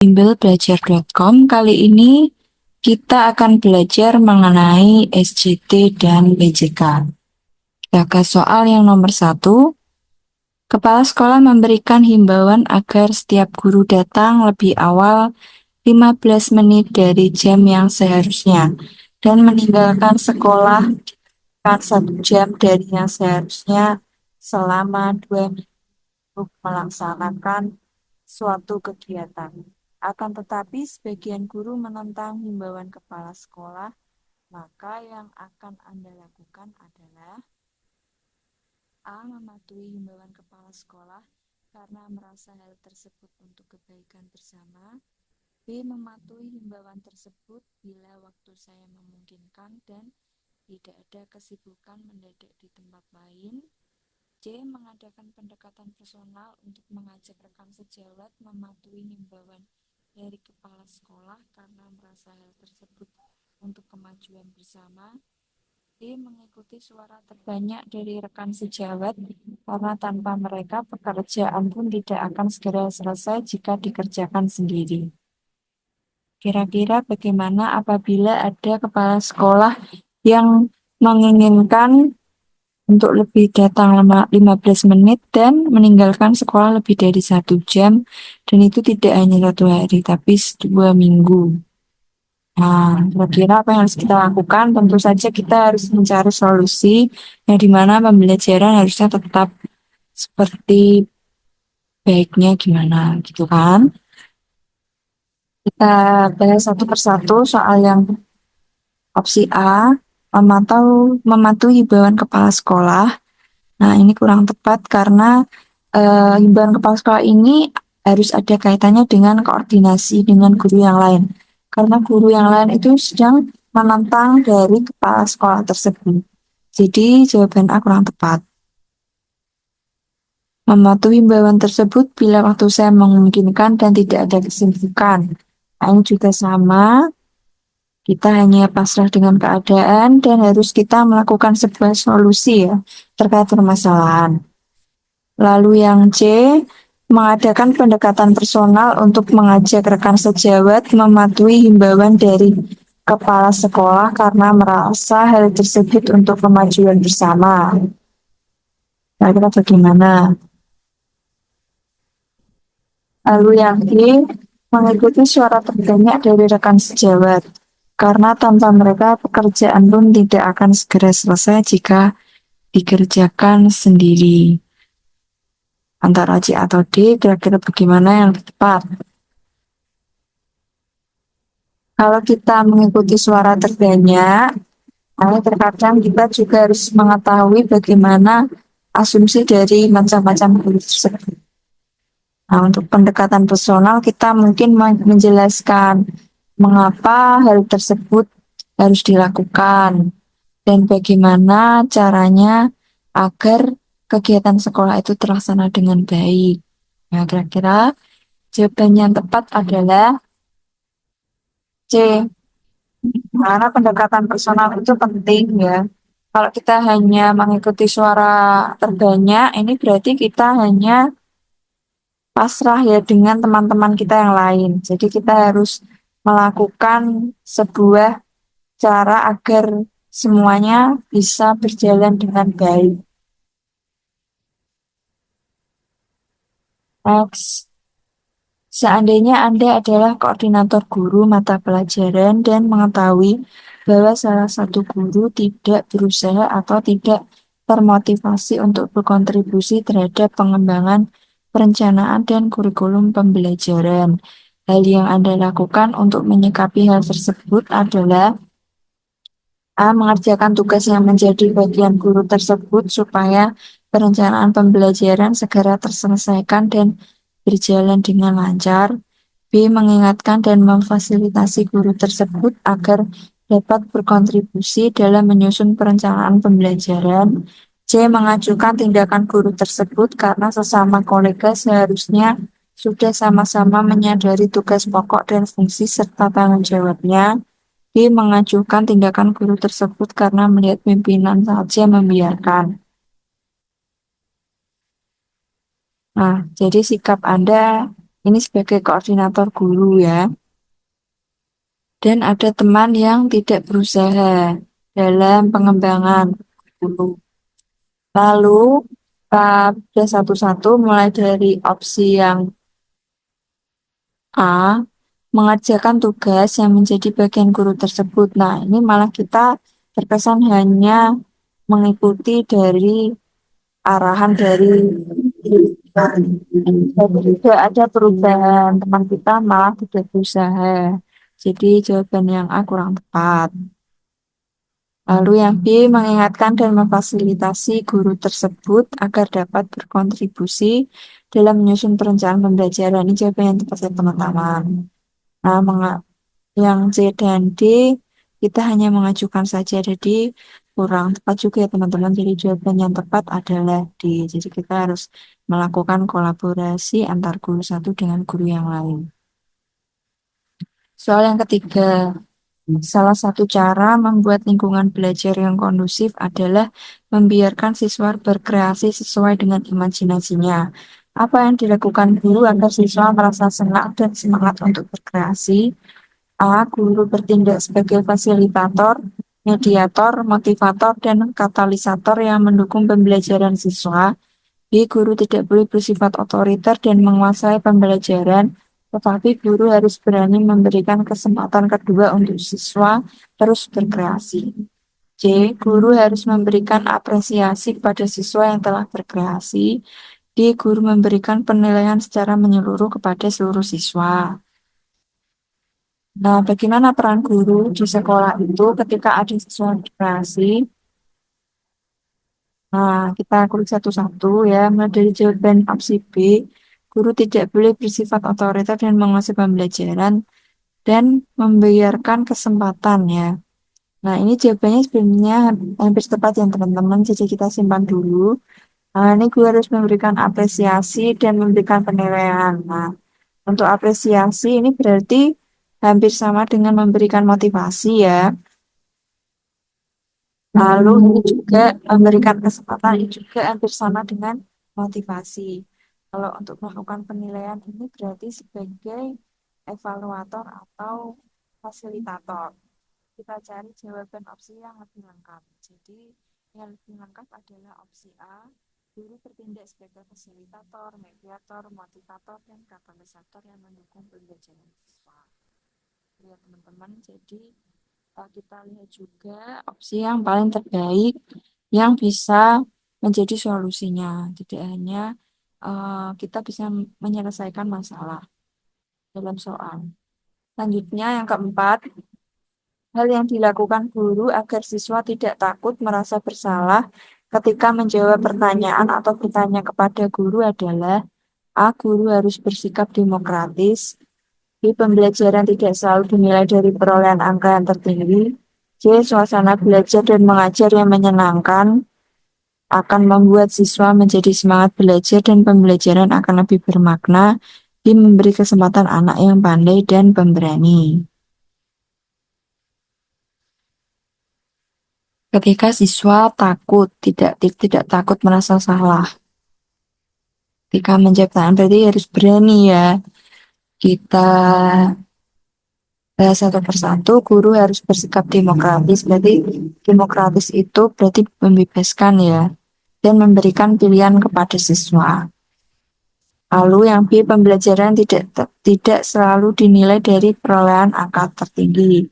Bimbelbelajar.com. Kali ini kita akan belajar mengenai SJT dan PJK. Kita ke soal yang nomor 1. Kepala sekolah memberikan himbauan agar setiap guru datang lebih awal 15 menit dari jam yang seharusnya dan meninggalkan sekolah kan 1 jam dari yang seharusnya selama 2 minggu untuk melaksanakan suatu kegiatan. Akan tetapi sebagian guru menentang himbauan kepala sekolah, maka yang akan Anda lakukan adalah A. Mematuhi himbauan kepala sekolah karena merasa hal tersebut untuk kebaikan bersama. B. Mematuhi himbauan tersebut bila waktu saya memungkinkan dan tidak ada kesibukan mendadak di tempat lain. C. Mengadakan pendekatan personal untuk mengajak rekan sejawat mematuhi himbauan dari kepala sekolah karena merasa hal tersebut untuk kemajuan bersama. D. Mengikuti suara terbanyak dari rekan sejawat karena tanpa mereka pekerjaan pun tidak akan segera selesai jika dikerjakan sendiri. Kira-kira bagaimana apabila ada kepala sekolah yang menginginkan untuk lebih datang 15 menit dan meninggalkan sekolah lebih dari 1 jam, dan itu tidak hanya 1 hari tapi 2 minggu. Nah, kira-kira apa yang harus kita lakukan? Tentu saja kita harus mencari solusi yang dimana pembelajaran harusnya tetap seperti baiknya gimana gitu kan. Kita bahas satu persatu soal yang opsi A, mematuhi himbauan kepala sekolah. Nah, ini kurang tepat karena himbauan kepala sekolah ini harus ada kaitannya dengan koordinasi dengan guru yang lain. Karena guru yang lain itu sedang menentang dari kepala sekolah tersebut. Jadi, jawaban A kurang tepat. Mematuhi himbauan tersebut bila waktu saya memungkinkan dan tidak ada kesibukan. Nah, ini juga sama. Kita hanya pasrah dengan keadaan dan harus kita melakukan sebuah solusi ya terkait permasalahan. Lalu yang C, mengadakan pendekatan personal untuk mengajak rekan sejawat mematuhi himbauan dari kepala sekolah karena merasa hal tersebut untuk kemajuan bersama. Kira-kira bagaimana? Lalu yang D, mengikuti suara terbanyak dari rekan sejawat. Karena tanpa mereka pekerjaan pun tidak akan segera selesai jika dikerjakan sendiri. Antara C atau D, kira-kira bagaimana yang tepat? Kalau kita mengikuti suara terbanyak, terkadang kita juga harus mengetahui bagaimana asumsi dari macam-macam guru tersebut. Nah, untuk pendekatan personal, kita mungkin menjelaskan mengapa hal tersebut harus dilakukan dan bagaimana caranya agar kegiatan sekolah itu terlaksana dengan baik. Nah, kira-kira jawaban yang tepat adalah C. Karena pendekatan personal itu penting ya. Kalau kita hanya mengikuti suara terbanyak, ini berarti kita hanya pasrah ya dengan teman-teman kita yang lain. Jadi kita harus melakukan sebuah cara agar semuanya bisa berjalan dengan baik. Next. Seandainya Anda adalah koordinator guru mata pelajaran dan mengetahui bahwa salah satu guru tidak berusaha atau tidak termotivasi untuk berkontribusi terhadap pengembangan perencanaan dan kurikulum pembelajaran. Hal yang Anda lakukan untuk menyikapi hal tersebut adalah A. Mengerjakan tugas yang menjadi bagian guru tersebut supaya perencanaan pembelajaran segera terselesaikan dan berjalan dengan lancar. B. Mengingatkan dan memfasilitasi guru tersebut agar dapat berkontribusi dalam menyusun perencanaan pembelajaran. C. Mengajukan tindakan guru tersebut karena sesama kolega seharusnya sudah sama-sama menyadari tugas pokok dan fungsi serta tanggung jawabnya. D. Mengajukan tindakan guru tersebut karena melihat pimpinan saja membiarkan. Nah, jadi sikap Anda Ini sebagai koordinator guru ya. Dan ada teman yang tidak berusaha dalam pengembangan guru. Lalu, pada satu-satu mulai dari opsi yang A, mengerjakan tugas yang menjadi bagian guru tersebut. Nah, ini malah kita terkesan hanya mengikuti dari arahan dari jadi tidak ada perubahan. Teman kita malah tidak berusaha. Jadi jawaban yang A kurang tepat. Lalu yang B, mengingatkan dan memfasilitasi guru tersebut agar dapat berkontribusi dalam menyusun perencanaan pembelajaran. Ini jawaban yang tepat ya teman-teman. Nah, yang C dan D kita hanya mengajukan saja, jadi kurang tepat juga ya teman-teman. Jadi jawaban yang tepat adalah D. Jadi kita harus melakukan kolaborasi antar guru satu dengan guru yang lain. Soal yang ketiga, salah satu cara membuat lingkungan belajar yang kondusif adalah membiarkan siswa berkreasi sesuai dengan imajinasinya. Apa yang dilakukan guru agar siswa merasa senang dan semangat untuk berkreasi? A. Guru bertindak sebagai fasilitator, mediator, motivator, dan katalisator yang mendukung pembelajaran siswa. B. Guru tidak boleh bersifat otoriter dan menguasai pembelajaran, tetapi guru harus berani memberikan kesempatan kedua untuk siswa terus berkreasi. C. Guru harus memberikan apresiasi kepada siswa yang telah berkreasi. D. Guru memberikan penilaian secara menyeluruh kepada seluruh siswa. Nah, bagaimana peran guru di sekolah itu ketika ada siswa berkreasi? Nah, kita kulik satu-satu ya. Mulai dari jawaban opsi B, guru tidak boleh bersifat otoriter dan menguasai pembelajaran dan membiarkan kesempatan ya. Nah, ini jawabannya sebenarnya hampir tepat ya teman-teman. Jadi kita simpan dulu. Nah, ini guru harus memberikan apresiasi dan memberikan penilaian. Nah, untuk apresiasi ini berarti hampir sama dengan memberikan motivasi ya. Lalu ini juga memberikan kesempatan ini juga hampir sama dengan motivasi. Kalau untuk melakukan penilaian ini berarti sebagai evaluator atau fasilitator. Kita cari jawaban opsi yang lebih lengkap. Jadi yang lebih lengkap adalah opsi A. Guru bertindak sebagai fasilitator, mediator, motivator, dan katalisator yang mendukung pembelajaran siswa. Ya teman-teman, jadi kita lihat juga opsi yang paling terbaik yang bisa menjadi solusinya. Tidak hanya kita bisa menyelesaikan masalah dalam soal. Selanjutnya yang keempat, hal yang dilakukan guru agar siswa tidak takut merasa bersalah ketika menjawab pertanyaan atau bertanya kepada guru adalah A. Guru harus bersikap demokratis. B. Pembelajaran tidak selalu dinilai dari perolehan angka yang tertinggi. C. Suasana belajar dan mengajar yang menyenangkan akan membuat siswa menjadi semangat belajar dan pembelajaran akan lebih bermakna. D. Memberi kesempatan anak yang pandai dan pemberani. Ketika siswa takut, tidak takut merasa salah. Ketika menjawab pertanyaan berarti harus berani ya. Kita satu persatu, guru harus bersikap demokratis. Berarti demokratis itu berarti membebaskan ya, dan memberikan pilihan kepada siswa. Lalu yang B, pembelajaran tidak selalu dinilai dari perolehan angka tertinggi.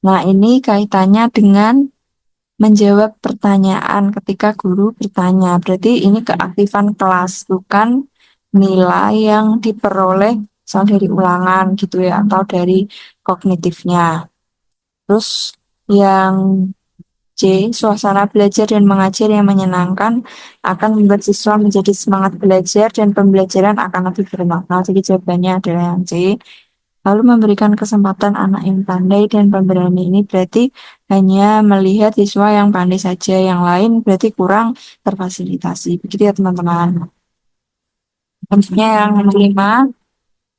Nah, ini kaitannya dengan menjawab pertanyaan ketika guru bertanya. Berarti ini keaktifan kelas, bukan nilai yang diperoleh misal dari ulangan gitu ya, atau dari kognitifnya. Terus yang C, suasana belajar dan mengajar yang menyenangkan akan membuat siswa menjadi semangat belajar dan pembelajaran akan lebih bermakna. Jadi jawabannya adalah yang C. Lalu memberikan kesempatan anak yang pandai dan pemberani ini berarti hanya melihat siswa yang pandai saja, yang lain berarti kurang terfasilitasi. Begitu ya teman-teman. Selanjutnya yang kelima,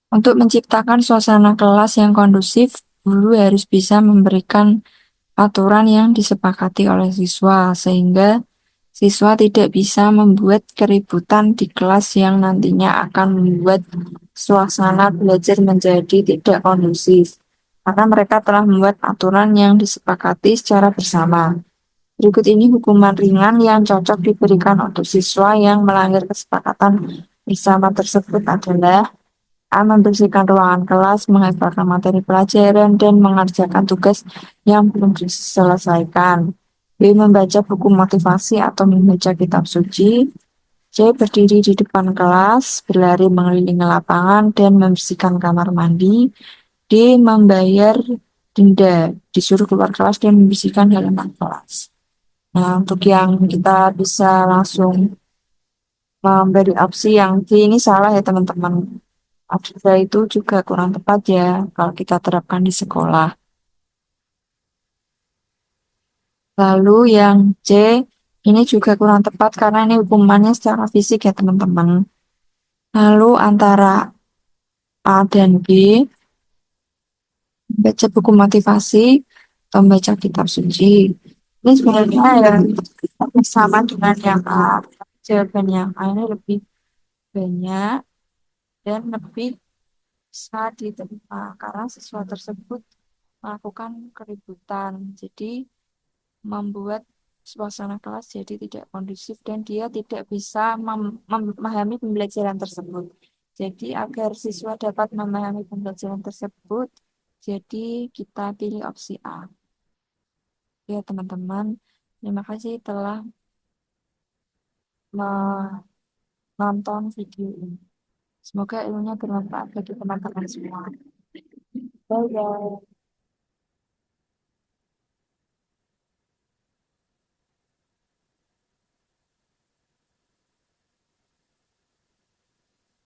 untuk menciptakan suasana kelas yang kondusif, guru harus bisa memberikan aturan yang disepakati oleh siswa, sehingga siswa tidak bisa membuat keributan di kelas yang nantinya akan membuat suasana belajar menjadi tidak kondusif karena mereka telah membuat aturan yang disepakati secara bersama. Berikut ini hukuman ringan yang cocok diberikan untuk siswa yang melanggar kesepakatan bersama tersebut adalah A. Membersihkan ruangan kelas, menghafalkan materi pelajaran, dan mengerjakan tugas yang belum diselesaikan. B. Membaca buku motivasi atau membaca kitab suci. C. Berdiri di depan kelas, berlari mengelilingi lapangan, dan membersihkan kamar mandi. D. Membayar denda, disuruh keluar kelas dan membersihkan halaman kelas. Nah, untuk yang kita bisa langsung memberi opsi yang D ini salah ya teman-teman. Opsi itu juga kurang tepat ya kalau kita terapkan di sekolah. Lalu yang C ini juga kurang tepat karena ini hukumannya secara fisik ya teman-teman. Lalu antara A dan B, baca buku motivasi atau membaca kitab suci. Ini sebenarnya ya sama dengan yang A. Jawaban yang A ini lebih banyak dan lebih bisa diterima karena siswa tersebut melakukan keributan. Jadi membuat suasana kelas jadi tidak kondusif dan dia tidak bisa memahami pembelajaran tersebut. Jadi agar siswa dapat memahami pembelajaran tersebut, jadi kita pilih opsi A. Ya teman-teman, terima kasih telah menonton video ini. Semoga ilmunya bermanfaat bagi teman-teman semua. Bye bye.